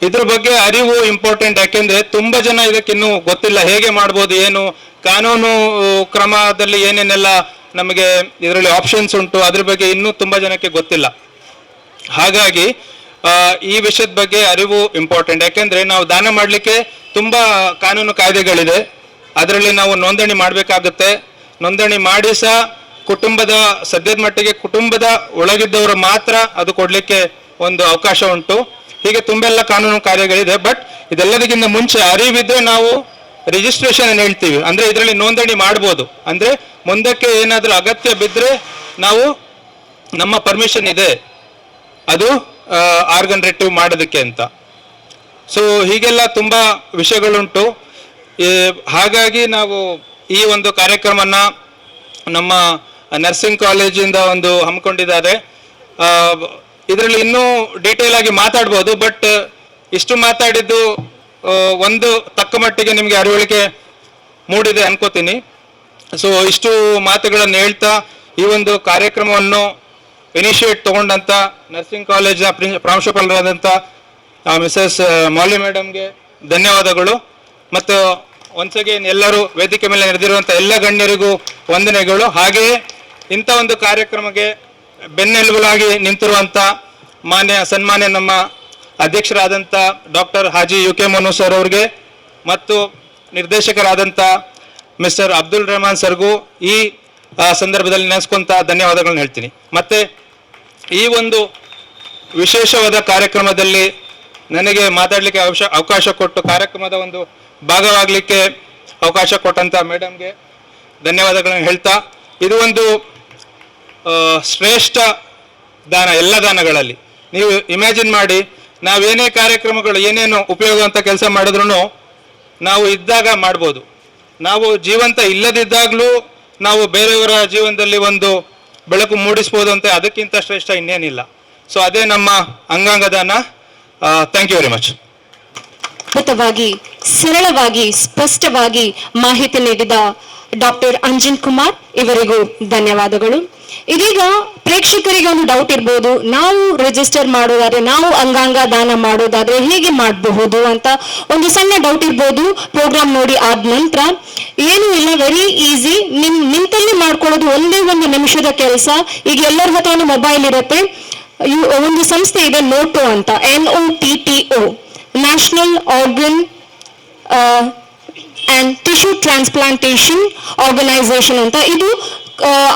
ಇದ್ರ ಬಗ್ಗೆ ಅರಿವು ಇಂಪಾರ್ಟೆಂಟ್, ಯಾಕೆಂದ್ರೆ ತುಂಬಾ ಜನ ಇದಕ್ಕಿನ್ನೂ ಗೊತ್ತಿಲ್ಲ ಹೇಗೆ ಮಾಡ್ಬೋದು, ಏನು ಕಾನೂನು ಕ್ರಮದಲ್ಲಿ ಏನೇನೆಲ್ಲ ನಮಗೆ ಇದರಲ್ಲಿ ಆಪ್ಷನ್ಸ್ ಉಂಟು, ಅದ್ರ ಬಗ್ಗೆ ಇನ್ನೂ ತುಂಬಾ ಜನಕ್ಕೆ ಗೊತ್ತಿಲ್ಲ. ಹಾಗಾಗಿ ಈ ವಿಷಯದ ಬಗ್ಗೆ ಅರಿವು ಇಂಪಾರ್ಟೆಂಟ್. ಯಾಕೆಂದ್ರೆ ನಾವು ದಾನ ಮಾಡಲಿಕ್ಕೆ ತುಂಬಾ ಕಾನೂನು ಕಾಯ್ದೆಗಳಿದೆ, ಅದರಲ್ಲಿ ನಾವು ನೋಂದಣಿ ಮಾಡಬೇಕಾಗುತ್ತೆ. ನೋಂದಣಿ ಮಾಡಿ ಸಹ ಕುಟುಂಬದ ಸದ್ಯದ ಮಟ್ಟಿಗೆ ಕುಟುಂಬದ ಒಳಗಿದ್ದವರು ಮಾತ್ರ ಅದು ಕೊಡ್ಲಿಕ್ಕೆ ಒಂದು ಅವಕಾಶ ಉಂಟು. ಹೀಗೆ ತುಂಬೆಲ್ಲ ಕಾನೂನು ಕಾರ್ಯಗಳಿದೆ. ಬಟ್ ಇದೆಲ್ಲದಕ್ಕಿಂತ ಮುಂಚೆ ಅರಿವಿದ್ರೆ ನಾವು ರಿಜಿಸ್ಟ್ರೇಷನ್ ಏನು ಹೇಳ್ತೀವಿ, ಅಂದ್ರೆ ಇದರಲ್ಲಿ ನೋಂದಣಿ ಮಾಡ್ಬೋದು. ಅಂದ್ರೆ ಮುಂದಕ್ಕೆ ಏನಾದ್ರೂ ಅಗತ್ಯ ಬಿದ್ದರೆ ನಾವು ನಮ್ಮ ಪರ್ಮಿಷನ್ ಇದೆ ಅದು ಆರ್ಗನ್ ರಿಟ್ರೀವ್ ಮಾಡೋದಕ್ಕೆ ಅಂತ. ಸೊ ಹೀಗೆಲ್ಲ ತುಂಬಾ ವಿಷಯಗಳುಂಟು. ಹಾಗಾಗಿ ನಾವು ಈ ಒಂದು ಕಾರ್ಯಕ್ರಮನ ನಮ್ಮ ನರ್ಸಿಂಗ್ ಕಾಲೇಜಿಂದ ಒಂದು ಹಮ್ಮಿಕೊಂಡಿದ್ದಾರೆ. ಇದರಲ್ಲಿ ಇನ್ನೂ ಡೀಟೇಲ್ ಆಗಿ ಮಾತಾಡ್ಬೋದು, ಬಟ್ ಇಷ್ಟು ಮಾತಾಡಿದ್ದು ಒಂದು ತಕ್ಕ ಮಟ್ಟಿಗೆ ನಿಮಗೆ ಅರಿವಳಿಕೆ ಮೂಡಿದೆ ಅನ್ಕೋತೀನಿ. ಸೊ ಇಷ್ಟು ಮಾತುಗಳನ್ನು ಹೇಳ್ತಾ ಈ ಒಂದು ಕಾರ್ಯಕ್ರಮವನ್ನು ಇನಿಷಿಯೇಟ್ ತಗೊಂಡಂತ ನರ್ಸಿಂಗ್ ಕಾಲೇಜಿನ ಪ್ರಾಂಶುಪಾಲರಾದಂಥ ಮಿಸಸ್ ಮೌಲಿ ಮೇಡಮ್ಗೆ ಧನ್ಯವಾದಗಳು. ಮತ್ತು ಒನ್ಸ್ ಅಗೇನ್ ಎಲ್ಲರೂ ವೇದಿಕೆ ಮೇಲೆ ನಡೆದಿರುವಂಥ ಎಲ್ಲ ಗಣ್ಯರಿಗೂ ವಂದನೆಗಳು. ಹಾಗೆಯೇ ಇಂಥ ಒಂದು ಕಾರ್ಯಕ್ರಮಕ್ಕೆ ಬೆನ್ನೆಲುಬಾಗಿ ನಿಂತಿರುವಂಥ ಸನ್ಮಾನ್ಯ ನಮ್ಮ ಅಧ್ಯಕ್ಷರಾದಂಥ doctor Haji UK Manu sir ಅವ್ರಿಗೆ ಮತ್ತು ನಿರ್ದೇಶಕರಾದಂಥ ಮಿಸ್ಟರ್ ಅಬ್ದುಲ್ ರೆಹಮಾನ್ ಸರ್ಗೂ ಈ ಸಂದರ್ಭದಲ್ಲಿ ನೆನೆಸ್ಕೊಂತ ಧನ್ಯವಾದಗಳನ್ನ ಹೇಳ್ತೀನಿ. ಮತ್ತೆ ಈ ಒಂದು ವಿಶೇಷವಾದ ಕಾರ್ಯಕ್ರಮದಲ್ಲಿ ನನಗೆ ಮಾತಾಡಲಿಕ್ಕೆ ಅವಕಾಶ ಕೊಟ್ಟು ಕಾರ್ಯಕ್ರಮದ ಒಂದು ಭಾಗವಾಗಲಿಕ್ಕೆ ಅವಕಾಶ ಕೊಟ್ಟಂತ ಮೇಡಮ್ಗೆ ಧನ್ಯವಾದಗಳನ್ನು ಹೇಳ್ತಾ, ಇದು ಒಂದು ಶ್ರೇಷ್ಠ ದಾನ. ಎಲ್ಲ ದಾನಗಳಲ್ಲಿ ನೀವು ಇಮ್ಯಾಜಿನ್ ಮಾಡಿ, ನಾವೇನೇ ಕಾರ್ಯಕ್ರಮಗಳು ಏನೇನು ಉಪಯೋಗ ಅಂತ ಕೆಲಸ ಮಾಡಿದ್ರು ನಾವು ಇದ್ದಾಗ ಮಾಡ್ಬೋದು. ನಾವು ಜೀವಂತ ಇಲ್ಲದಿದ್ದಾಗಲೂ ನಾವು ಬೇರೆಯವರ ಜೀವನದಲ್ಲಿ ಒಂದು ಬೆಳಕು ಮೂಡಿಸ್ಬೋದು ಅಂತ ಅದಕ್ಕಿಂತ ಶ್ರೇಷ್ಠ ಇನ್ನೇನಿಲ್ಲ. ಸೊ ಅದೇ ನಮ್ಮ ಅಂಗಾಂಗ ದಾನ. Thank you very much. ಅದ್ಭುತವಾಗಿ, ಸರಳವಾಗಿ, ಸ್ಪಷ್ಟವಾಗಿ ಮಾಹಿತಿ ನೀಡಿದ ಡಾಕ್ಟರ್ ಅಂಜನ್ ಕುಮಾರ್ ಇವರಿಗೂ ಧನ್ಯವಾದಗಳು. ಇದೀಗ ಪ್ರೇಕ್ಷಕರಿಗೆ ಒಂದು ಡೌಟ್ ಇರ್ಬೋದು, ನಾವು ರಿಜಿಸ್ಟರ್ ಮಾಡೋದಾದ್ರೆ, ನಾವು ಅಂಗಾಂಗ ದಾನ ಮಾಡೋದಾದ್ರೆ ಹೇಗೆ ಮಾಡಬಹುದು ಅಂತ ಒಂದು ಸಣ್ಣ ಡೌಟ್ ಇರ್ಬೋದು. ಪ್ರೋಗ್ರಾಮ್ ನೋಡಿ ಆದ ನಂತರ ಏನು ಇಲ್ಲ, ವೆರಿ ಈಸಿ, ನಿಂತಲ್ಲಿ ಮಾಡ್ಕೊಳ್ಳೋದು, ಒಂದೇ ಒಂದು ನಿಮಿಷದ ಕೆಲಸ. ಈಗ ಎಲ್ಲರ ಹತ್ರನೂ ಮೊಬೈಲ್ ಇರುತ್ತೆ. ಒಂದು ಸಂಸ್ಥೆ ಇದೆ ನೋಟೋ ಅಂತ, NOTTO, national organ and tissue transplantation organisation ಅಂತ. ಇದು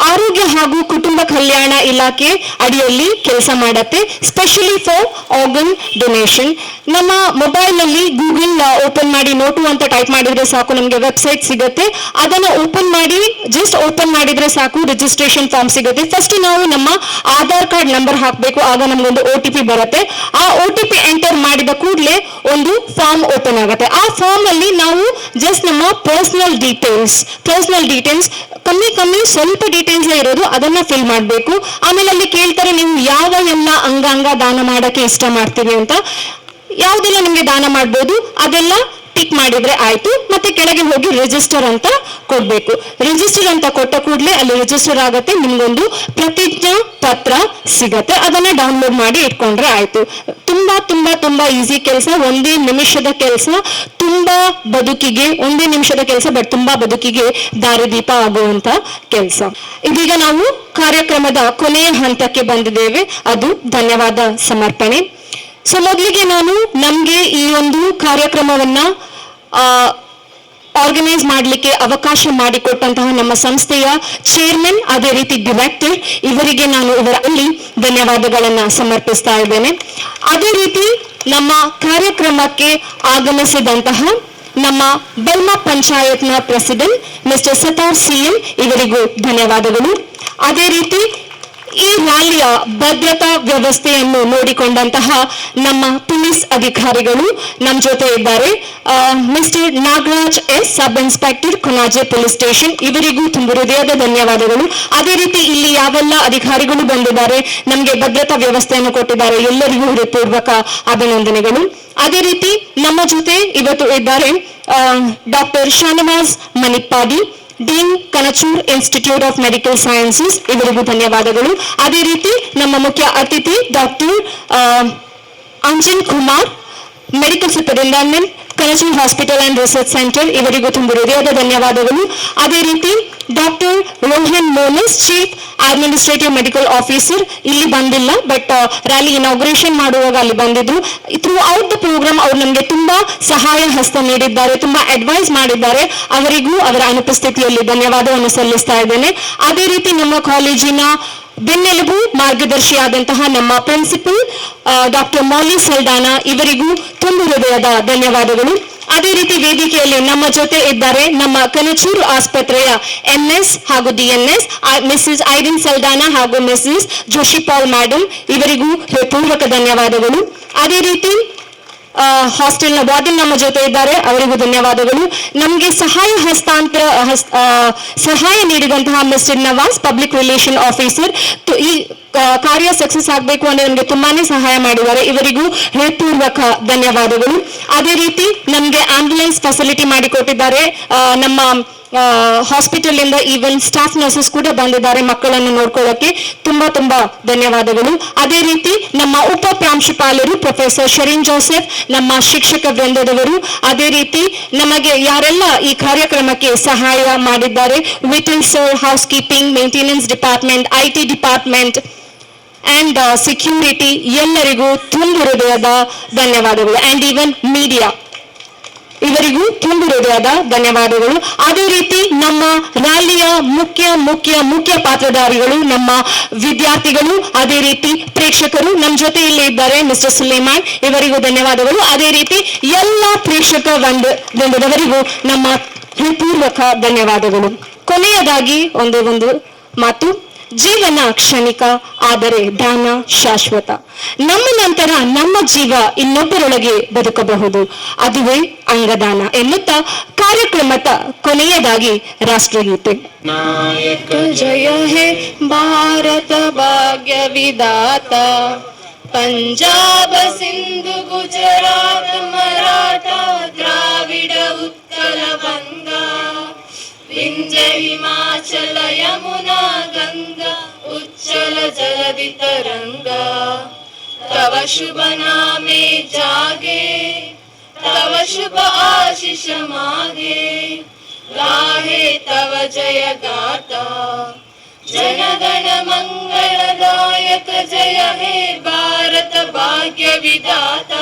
ಆರೋಗ್ಯ ಹಾಗೂ ಕುಟುಂಬ ಕಲ್ಯಾಣ ಇಲಾಖೆ ಅಡಿಯಲ್ಲಿ ಕೆಲಸ ಮಾಡತ್ತೆ, ಸ್ಪೆಷಲಿ ಫಾರ್ ಆರ್ಗನ್ ಡೊನೇಷನ್. ನಮ್ಮ ಮೊಬೈಲ್ ಅಲ್ಲಿ ಗೂಗಲ್ ಓಪನ್ ಮಾಡಿ ನೋಟು ಅಂತ ಟೈಪ್ ಮಾಡಿದ್ರೆ ಸಾಕು, ನಮಗೆ ವೆಬ್ಸೈಟ್ ಸಿಗುತ್ತೆ. ಅದನ್ನ ಓಪನ್ ಮಾಡಿ, ಜಸ್ಟ್ ಓಪನ್ ಮಾಡಿದ್ರೆ ಸಾಕು, ರಿಜಿಸ್ಟ್ರೇಷನ್ ಫಾರ್ಮ್ ಸಿಗುತ್ತೆ. ಫಸ್ಟ್ ನಾವು ನಮ್ಮ ಆಧಾರ್ ಕಾರ್ಡ್ ನಂಬರ್ ಹಾಕಬೇಕು, ಆಗ ನಮ್ಗೊಂದು OTP ಬರುತ್ತೆ. ಆ OTP ಎಂಟರ್ ಮಾಡಿದ ಕೂಡಲೇ ಒಂದು ಫಾರ್ಮ್ ಓಪನ್ ಆಗುತ್ತೆ. ಆ ಫಾರ್ಮ್ ಅಲ್ಲಿ ನಾವು ಜಸ್ಟ್ ನಮ್ಮ ಪರ್ಸನಲ್ ಡೀಟೇಲ್ಸ್ ಕಮ್ಮಿ ಸ್ವಲ್ಪ ಡೀಟೇಲ್ಸ್ ಇರೋದು, ಅದನ್ನ ಫಿಲ್ ಮಾಡಬೇಕು. ಆಮೇಲೆ ಅಲ್ಲಿ ಕೇಳ್ತಾರೆ ನೀವು ಯಾವ ಎಲ್ಲ ಅಂಗಾಂಗ ದಾನ ಮಾಡಕ್ಕೆ ಇಷ್ಟ ಮಾಡ್ತೀವಿ ಅಂತ. ಯಾವ್ದೆಲ್ಲ ನಿಮ್ಗೆ ದಾನ ಮಾಡ್ಬೋದು ಅದೆಲ್ಲ ಟಿಕ್ ಮಾಡಿದ್ರೆ ಆಯ್ತು. ಮತ್ತೆ ಕೆಳಗೆ ಹೋಗಿ ರಿಜಿಸ್ಟರ್ ಅಂತ ಕೊಡ್ಬೇಕು. ರಿಜಿಸ್ಟರ್ ಅಂತ ಕೊಟ್ಟ ಕೂಡಲೇ ಅಲ್ಲಿ ರಿಜಿಸ್ಟರ್ ಆಗುತ್ತೆ, ನಿಮ್ಗೊಂದು ಪ್ರತಿಜ್ಞಾ ಪತ್ರ ಸಿಗತ್ತೆ. ಅದನ್ನ ಡೌನ್ಲೋಡ್ ಮಾಡಿ ಇಟ್ಕೊಂಡ್ರೆ ಆಯ್ತು. ತುಂಬಾ ತುಂಬಾ ತುಂಬಾ ಈಸಿ ಕೆಲಸ, ಒಂದೇ ನಿಮಿಷದ ಕೆಲಸ, ಒಂದೇ ನಿಮಿಷದ ಕೆಲಸ, ಬಟ್ ತುಂಬಾ ಬದುಕಿಗೆ ದಾರಿದೀಪ ಆಗುವಂತ ಕೆಲಸ. ಇದೀಗ ನಾವು ಕಾರ್ಯಕ್ರಮದ ಕೊನೆಯ ಹಂತಕ್ಕೆ ಬಂದಿದ್ದೇವೆ, ಅದು ಧನ್ಯವಾದ ಸಮರ್ಪಣೆ. ಸೊ ಮೊದಲಿಗೆ ನಾನು ನಮ್ಗೆ ಈ ಒಂದು ಕಾರ್ಯಕ್ರಮವನ್ನ ಆರ್ಗನೈಸ್ ಮಾಡಲಿಕ್ಕೆ ಅವಕಾಶ ಮಾಡಿಕೊಟ್ಟಂತಹ ನಮ್ಮ ಸಂಸ್ಥೆಯ ಚೇರ್ಮನ್, ಅದೇ ರೀತಿ ಡೈರೆಕ್ಟರ್, ಇವರಿಗೆ ನಾನು ಇವರಲ್ಲಿ ಧನ್ಯವಾದಗಳನ್ನ ಸಮರ್ಪಿಸ್ತಾ ಇದ್ದೇನೆ. ಅದೇ ರೀತಿ ನಮ್ಮ ಕಾರ್ಯಕ್ರಮಕ್ಕೆ ಆಗಮಿಸಿದಂತಹ ನಮ್ಮ ಬೆಲ್ಮ ಪಂಚಾಯತ್ನ ಪ್ರೆಸಿಡೆಂಟ್ ಮಿಸ್ಟರ್ ಸತಾರ್ CM ಇವರಿಗೂ ಧನ್ಯವಾದಗಳು. ಅದೇ ರೀತಿ ಈ ರ್ಯಾಲಿಯ ಭದ್ರತಾ ವ್ಯವಸ್ಥೆಯನ್ನು ನೋಡಿಕೊಂಡಂತಹ ನಮ್ಮ ಪೊಲೀಸ್ ಅಧಿಕಾರಿಗಳು ನಮ್ಮ ಜೊತೆ ಇದ್ದಾರೆ. Mr Nagaraj S, sub inspector, Konaje police station, ಇವರಿಗೂ ತುಂಬ ಹೃದಯದ ಧನ್ಯವಾದಗಳು. ಅದೇ ರೀತಿ ಇಲ್ಲಿ ಯಾವೆಲ್ಲ ಅಧಿಕಾರಿಗಳು ಬಂದಿದ್ದಾರೆ, ನಮಗೆ ಭದ್ರತಾ ವ್ಯವಸ್ಥೆಯನ್ನು ಕೊಟ್ಟಿದ್ದಾರೆ, ಎಲ್ಲರಿಗೂ ಹೃದಯಪೂರ್ವಕ ಅಭಿನಂದನೆಗಳು. ಅದೇ ರೀತಿ ನಮ್ಮ ಜೊತೆ ಇವತ್ತು ಇದ್ದಾರೆ doctor Shahnawaz Manipadi, dean Kanachur institute of medical sciences, ಇವರಿಗೂ ಧನ್ಯವಾದಗಳು. ಅದೇ ರೀತಿ ನಮ್ಮ ಮುಖ್ಯ ಅತಿಥಿ doctor Anjan Kumar, medical superintendent, Kanachur hospital and research centre, ಇವರಿಗೂ ತುಂಬ ಹೃದಯದ ಧನ್ಯವಾದಗಳು. ಅದೇ ರೀತಿ doctor Rohan Monis, chief administrative medical officer, ಇಲ್ಲಿ ಬಂದಿಲ್ಲ, ಬಟ್ ರ್ಯಾಲಿ ಇನಾಗ್ರೇಷನ್ ಮಾಡುವಾಗ ಅಲ್ಲಿ ಬಂದಿದ್ರು. ಥ್ರೂ ಔಟ್ ದ ಪ್ರೋಗ್ರಾಮ್ ಅವ್ರು ನಮಗೆ ತುಂಬಾ ಸಹಾಯ ಹಸ್ತ ನೀಡಿದ್ದಾರೆ, ತುಂಬಾ ಅಡ್ವೈಸ್ ಮಾಡಿದ್ದಾರೆ. ಅವರಿಗೂ ಅವರ ಅನುಪಸ್ಥಿತಿಯಲ್ಲಿ ಧನ್ಯವಾದವನ್ನು ಸಲ್ಲಿಸ್ತಾ ಇದ್ದೇನೆ. ಅದೇ ರೀತಿ ನಮ್ಮ ಕಾಲೇಜಿನ ಬೆನ್ನೆಲುಬು, ಮಾರ್ಗದರ್ಶಿಯಾದಂತಹ ನಮ್ಮ ಪ್ರಿನ್ಸಿಪಲ್ ಡಾಕ್ಟರ್ ಮೌಲಿ ಸಲ್ದಾನಾ, ಇವರಿಗೂ ತುಂಬ ಹೃದಯದ ಧನ್ಯವಾದಗಳು. ಅದೇ ರೀತಿ ವೇದಿಕೆಯಲ್ಲಿ ನಮ್ಮ ಜೊತೆ ಇದ್ದಾರೆ ನಮ್ಮ ಕನಚೂರು ಆಸ್ಪತ್ರೆಯ MS ಹಾಗೂ DNS ಮಿಸಸ್ ಐರಿನ್ ಸಲ್ದಾನಾ ಹಾಗೂ ಮಿಸಸ್ ಜೋಶಿ ಪಾಲ್ ಮೇಡಮ್, ಇವರಿಗೂ ಪೂರ್ವಕ ಧನ್ಯವಾದಗಳು. ಅದೇ ರೀತಿ ಹಾಸ್ಟೆಲ್ನ ವಾರ್ಡನ್ ನಮ್ಮ ಜೊತೆ ಇದ್ದಾರೆ, ಅವರಿಗೂ ಧನ್ಯವಾದಗಳು. ನಮಗೆ ಸಹಾಯ ನೀಡಿದಂತಹ Mr Nawaz, public relation officer, ಈ ಕಾರ್ಯ ಸಕ್ಸಸ್ ಆಗಬೇಕು ಅಂದ್ರೆ ನಮಗೆ ತುಂಬಾನೇ ಸಹಾಯ ಮಾಡಿದ್ದಾರೆ, ಇವರಿಗೂ ಹೃದಯಪೂರ್ವಕ ಧನ್ಯವಾದಗಳು. ಅದೇ ರೀತಿ ನಮಗೆ ಆಂಬ್ಯುಲೆನ್ಸ್ ಫೆಸಿಲಿಟಿ ಮಾಡಿಕೊಟ್ಟಿದ್ದಾರೆ. ನಮ್ಮ ಹಾಸ್ಪಿಟಲ್ ಇಂದ ಈವನ್ ಸ್ಟಾಫ್ ನರ್ಸಸ್ ಕೂಡ ಬಂದಿದ್ದಾರೆ ಮಕ್ಕಳನ್ನು ನೋಡ್ಕೊಳ್ಳೋಕೆ, ತುಂಬಾ ತುಂಬಾ ಧನ್ಯವಾದಗಳು. ಅದೇ ರೀತಿ ನಮ್ಮ ಉಪ ಪ್ರಾಂಶುಪಾಲರು ಪ್ರೊಫೆಸರ್ ಶರೀನ್ ಜೋಸೆಫ್, ನಮ್ಮ ಶಿಕ್ಷಕ ವೃಂದದವರು, ಅದೇ ರೀತಿ ನಮಗೆ ಯಾರೆಲ್ಲ ಈ ಕಾರ್ಯಕ್ರಮಕ್ಕೆ ಸಹಾಯ ಮಾಡಿದ್ದಾರೆ, vital sir, house keeping, maintenance department, IT department and security, ಎಲ್ಲರಿಗೂ ತುಂಬ ಹೃದಯದ ಧನ್ಯವಾದಗಳು. ಅಂಡ್ ಈವನ್ ಮೀಡಿಯಾ, ಇವರಿಗೂ ತುಂಬ ಹೃದಯದ ಧನ್ಯವಾದಗಳು. ಅದೇ ರೀತಿ ನಮ್ಮ ರ್ಯಾಲಿಯ ಮುಖ್ಯ ಪಾತ್ರಧಾರಿಗಳು, ನಮ್ಮ ವಿದ್ಯಾರ್ಥಿಗಳು, ಅದೇ ರೀತಿ ಪ್ರೇಕ್ಷಕರು ನಮ್ಮ ಜೊತೆ ಇಲ್ಲಿ ಇದ್ದಾರೆ, ಮಿಸ್ಟರ್ ಸುಲೇಮಾನ್, ಇವರಿಗೂ ಧನ್ಯವಾದಗಳು. ಅದೇ ರೀತಿ ಎಲ್ಲ ಪ್ರೇಕ್ಷಕ ವೃಂದದವರಿಗೂ ನಮ್ಮ ಹೃದಯಪೂರ್ವಕ ಧನ್ಯವಾದಗಳು. ಕೊನೆಯದಾಗಿ ಒಂದು ಮಾತು, ಜೀವನ ಕ್ಷಣಿಕ, ಆದರೆ ದಾನ ಶಾಶ್ವತ. ನಮ್ಮ ನಂತರ ನಮ್ಮ ಜೀವ ಇನ್ನೊಬ್ಬರೊಳಗೆ ಬದುಕಬಹುದು, ಅದುವೇ ಅಂಗದಾನ ಎನ್ನುತ್ತಾ ಕಾರ್ಯಕ್ರಮದ ಕೊನೆಯದಾಗಿ ರಾಷ್ಟ್ರಗೀತೆ. नायक जय है भारत भाग्य विधाता, पंजाब सिंधु गुजरात मराठा द्राविड उत्कल गंगा, विंध्य हिमाचल यमुना गंगा उच्चल जलधि तरंगा. तव शुभ नामे जागे, तव शुभ आशीष मागे, गाहे तव जय गाथा. जनगण मंगलदायक जय हे भारत भाग्य विधाता.